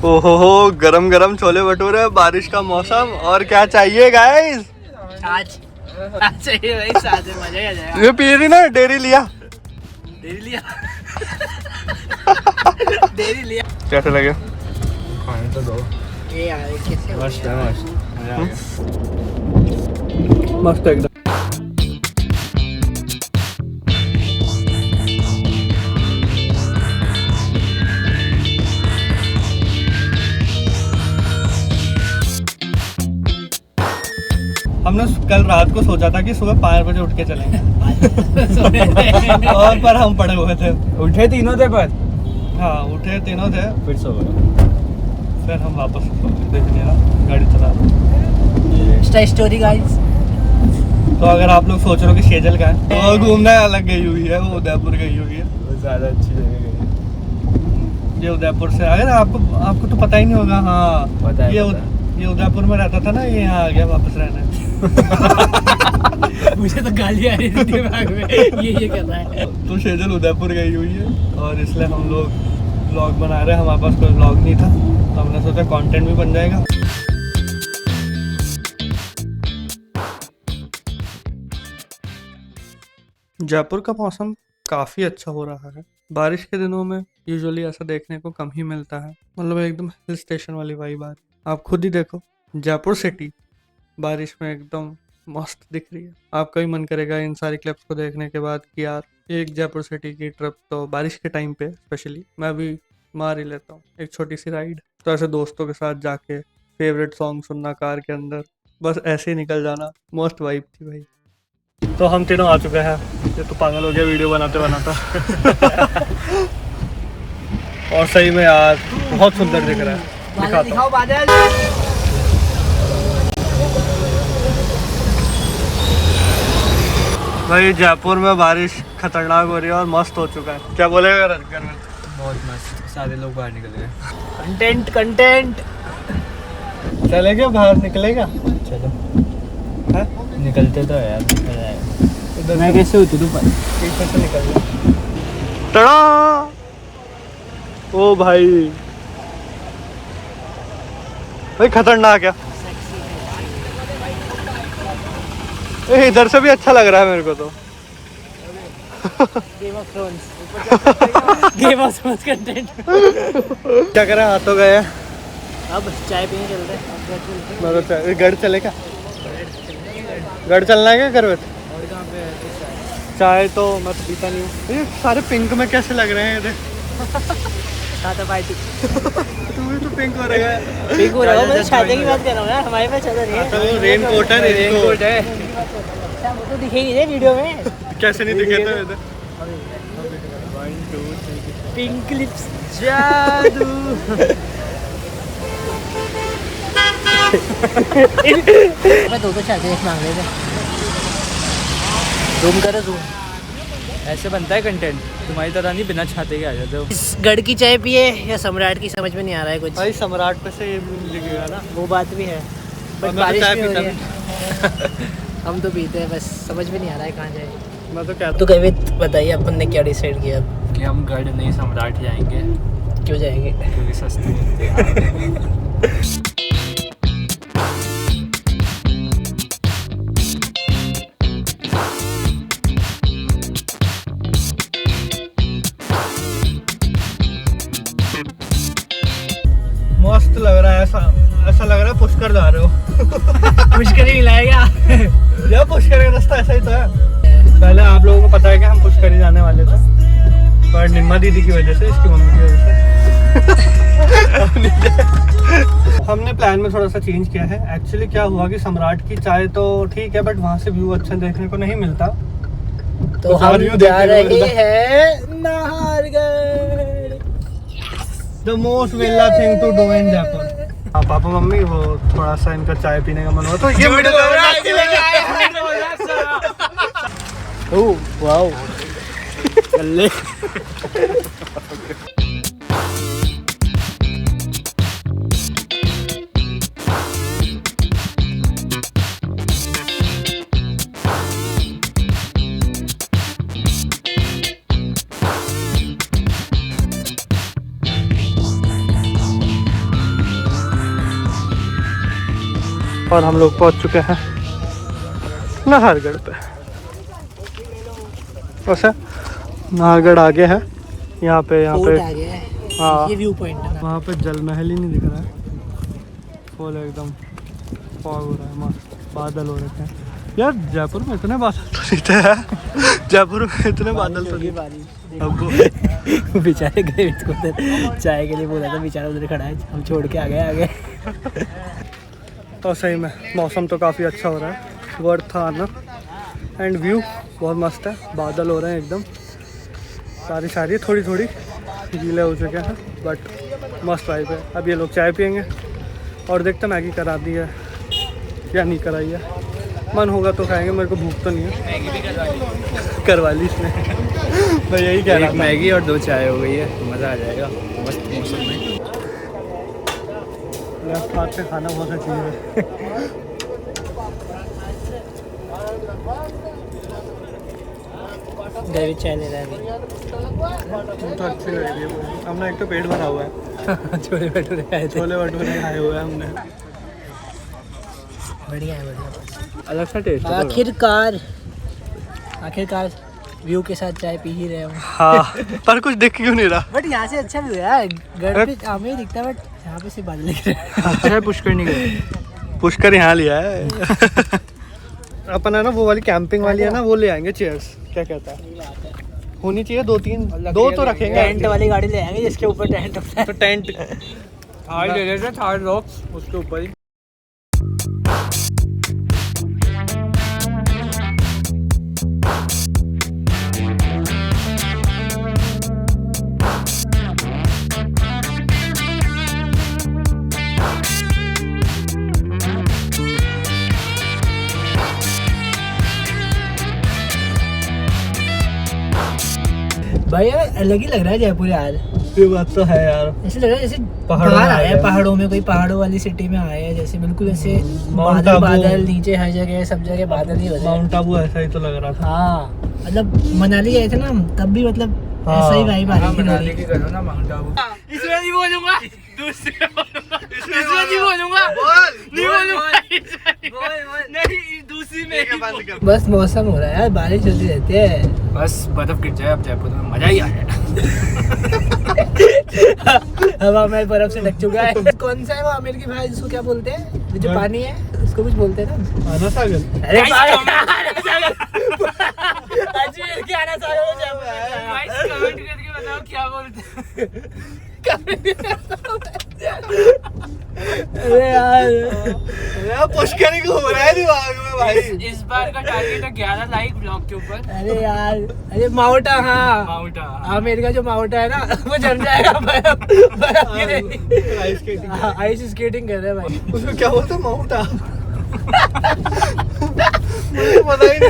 ओहो गरम गरम छोले भटूरे, बारिश का मौसम, और क्या चाहिए गाइस? आज चाहिए भाई, साथ में मजा आ जाएगा। ये पी रही ना, डेरी लिया देरी लिया। कैसे लगे? खाने तो दो। ये यार कैसे मस्त है, मस्त मजा आ गया। मस्त एकदम। हमने कल रात को सोचा था कि सुबह 5 बजे उठ के चलेंगे और पर हम पड़े हुए थे। उठे तीनों थे पर हाँ उठे तीनों थे, फिर सो गए। फिर हम वापस देख लिया गाड़ी चला। Insta story guys. तो अगर आप लोग सोच रहे हो कि सेजल का है, तो वो घूमने अलग गई हुई है, वो उदयपुर गई हुई है। वो ज्यादा अच्छी जगह गई। ये उदयपुर से, अगर आपको तो पता ही नहीं होगा। हाँ पता है, ये उदयपुर में रहता था ना, ये यहाँ आ गया वापस रहने। मुझे तो गाली आ रही थी दिमाग में, ये कर रहा है। तो सेजल उदयपुर गई हुई है और इसलिए हम लोग व्लॉग बना रहे हैं। हमारे पास कोई व्लॉग नहीं था, तो हमने सोचा कंटेंट भी बन जाएगा। जयपुर का मौसम काफ़ी अच्छा हो रहा है। बारिश के दिनों में यूजुअली ऐसा देखने को कम ही मिलता है, मतलब एकदम हिल स्टेशन वाली वाइब आ रही है। आप खुद ही देखो, जयपुर सिटी बारिश में एकदम मस्त दिख रही है। आपका भी मन करेगा इन सारी क्लिप्स को देखने के बाद कि यार एक जयपुर सिटी की ट्रिप तो बारिश के टाइम पे स्पेशली मैं भी मार ही लेता हूँ, एक छोटी सी राइड। तो ऐसे दोस्तों के साथ जाके फेवरेट सॉन्ग सुनना कार के अंदर, बस ऐसे ही निकल जाना, मस्त वाइब थी भाई। तो हम तीनों आ चुके हैं। ये तो पागल हो गया वीडियो बनाते बनाता। और सही में यार बहुत सुंदर दिख रहा है। बादल दिखाओ, बादल। भाई जयपुर में बारिश खतरनाक हो रही है और मस्त हो चुका है। क्या बोलेगा घर में? बहुत मस्त, सारे लोग बाहर निकल गए। कंटेंट चलेगा बाहर, निकलेगा? चलो है? निकलते तो है यार, निकल जाएगा। मैं कैसे होती तू पर पीछे से निकल जा। टड़ा! ओ भाई खतरनाक है। इधर से भी अच्छा लग रहा है मेरे को तो। Game of thrones content. क्या करें, आ तो गए। अब चाय पीने चलते हैं। मैं तो गढ़ चले क्या? गढ़ चलना है क्या घर में? और कहाँ पे है? चाय तो मैं तो पीता नहीं हूँ। ये सारे पिंक में कैसे लग रहे हैं? तुम्हें तो पिंक हो रहा है। पिंक हो रहा है। मैं छाते की बात कर रहा हूँ यार, हमारे पास छाता नहीं है। तो रेन कोट है, रेनकोट है। वो तो दिखे नहीं वीडियो में। कैसे नहीं दिखे थे इधर? पिंक लिप्स जादू। मैं दो छाते मांग रहे थे। जूम करो जूम। ऐसे बनता है कंटेंट, तुम्हारी तरह नहीं बिना छाते के आ जाते हो। इस गढ़ की चाय पिए या सम्राट की, समझ में नहीं आ रहा है कुछ। भाई सम्राट पे से ये लिखेगा ना, वो बात भी है, बट मैं बारिश तो चाय भी हो पीता रही है। हम तो पीते हैं, बस समझ में नहीं आ रहा है कहाँ जाए। मैं तो कहता तो कवित बताइए अपन ने क्या डिसाइड किया अब? कि हम गढ़ नहीं सम्राट जाएंगे, क्यों जाएंगे? क्योंकि सस्ती मिलती है। मस्त लग रहा है। ऐसा लग रहा है पुष्कर जा रहे हो। मुश्किल ही मिलाएगा। यार पुष्कर का रास्ता ऐसा ही तो है। पहले आप लोगों को पता है कि हम पुष्कर ही जाने वाले थे, पर निम्मा दीदी की वजह से, इसकी मम्मी की वजह से हमने प्लान में थोड़ा सा चेंज किया है। एक्चुअली क्या हुआ कि सम्राट की चाय तो ठीक है, बट वहाँ से व्यू अच्छा देखने को नहीं मिलता। तो हम जा रहे हैं नाहरगढ़। द मोस्ट वेला thing to do in Jaipur. हाँ पापा मम्मी वो थोड़ा सा इनका चाय पीने का मन हुआ तो ये ओह वाओ चल। और हम लोग पहुंच चुके हैं नाहरगढ़ पे। वैसे नाहरगढ़ आगे है, यहाँ पे फोर्ट आ गया है। हाँ ये व्यू पॉइंट है ना। वहाँ पे जल महल ही नहीं दिख रहा है, फुल एकदम फॉग हो रहा है, मस्त बादल हो रखे हैं। यार जयपुर में इतने बादल तो नहीं थे जयपुर में इतने बादल तो नहीं। अब बेचारे गए इसको उधर चाय के लिए बोला था, बेचारा उधर खड़ा है, हम छोड़ के आ गए आगे। तो सही में मौसम तो काफ़ी अच्छा हो रहा है, वर्थ था आना। एंड व्यू बहुत मस्त है, बादल हो रहे हैं एकदम, सारी थोड़ी थोड़ी गीले हो चुके हैं, बट मस्त वाइब है। अब ये लोग चाय पियेंगे और देखते मैगी करा दी है या नहीं कराई है, मन होगा तो खाएंगे, मेरे को भूख तो नहीं है। मैगी भी करवा ली इसने मैं यही कह रहा एक था। मैगी और 2 चाय हो गई है, मज़ा आ जाएगा मस्त मौसम में। लेफ्ट हाथ से खाना बहुत अच्छी है। डेविड चाय ले रहा है अभी। तो अच्छी लग रही है। हमने एक तो पेट भरा हुआ है, छोले भटूरे खाए थे। छोले भटूरे खाए हुए हैं हमने। बढ़िया है, बढ़िया। अलग सा टेस्ट है। आखिरकार व्यू के साथ चाय पी ही रहे हो। हाँ पर कुछ दिख क्यों नहीं रहा। बट यहाँ से अच्छा व्यू है यार, घर पे हमें दिखता है बट यहाँ पे सिर्फ बादल दिख रहे हैं। अच्छा है, पुष्कर नहीं गए। पुष्कर यहाँ लिया है अपन है ना, वो वाली कैंपिंग वाली है ना, वो ले आएंगे चेयर्स, क्या कहता है, होनी चाहिए 2-3, 2 तो रखेंगे। टेंट वाली गाड़ी ले आएंगे जिसके ऊपर टेंट होता है। तो टेंट थार ले लेते, थार रॉक्स उसके ऊपर ही। भाई यार अलग ही लग रहा है जयपुर यार। ये बात तो है यार, ऐसे लग रहा है जैसे पहाड़ों बाहर में आए आ हैं, गए। पहाड़ों में, कोई पहाड़ों वाली सिटी में आए हैं, जैसे बिल्कुल ऐसे माउंट बादल आबू। बादल नीचे हर जगह, सब जगह बादल ही हो रहे हैं। माउंट आबू ऐसा ही तो लग रहा था। हाँ मतलब मनाली गए थे ना हम, तब भी मतलब ऐसा ही वाइब आ रही थी मनाली थोड़ी। की करो ना, माउंट आबू। इसमें नहीं बोलूंगा, दूसरे इसमें नहीं बोलूंगा, नहीं बोलूंगा, नहीं दूसरी में। बस मौसम हो रहा है यार, बारिश होती रहती है। बस बर्फ गिर जाए अब जयपुर में, मजा ही आ जाए। हवा में बर्फ से ढक चुका है। कौन सा है वो आमिर की भाई, जिसको क्या बोलते हैं, जो पानी है उसको कुछ बोलते हैं ना। आना सागर। अरे अजमेर के आना सागर हो जाए। कमेंट करके बताओ क्या बोलते हैं। अरे यार पुष्कर ही घूम रहा है दिमाग में भाई। इस बार का टारगेट है 11 लाइक ब्लॉग के ऊपर। अरे यार, अरे माउंटा, हाँ माउंटा आमिर का जो माउंटा है ना, वो जम जाएगा। बर्फ गिरेगी। आइस स्केटिंग कर रहे हैं भाई। उसको क्या बोलते हैं, माउंट मुझे पता ही नहीं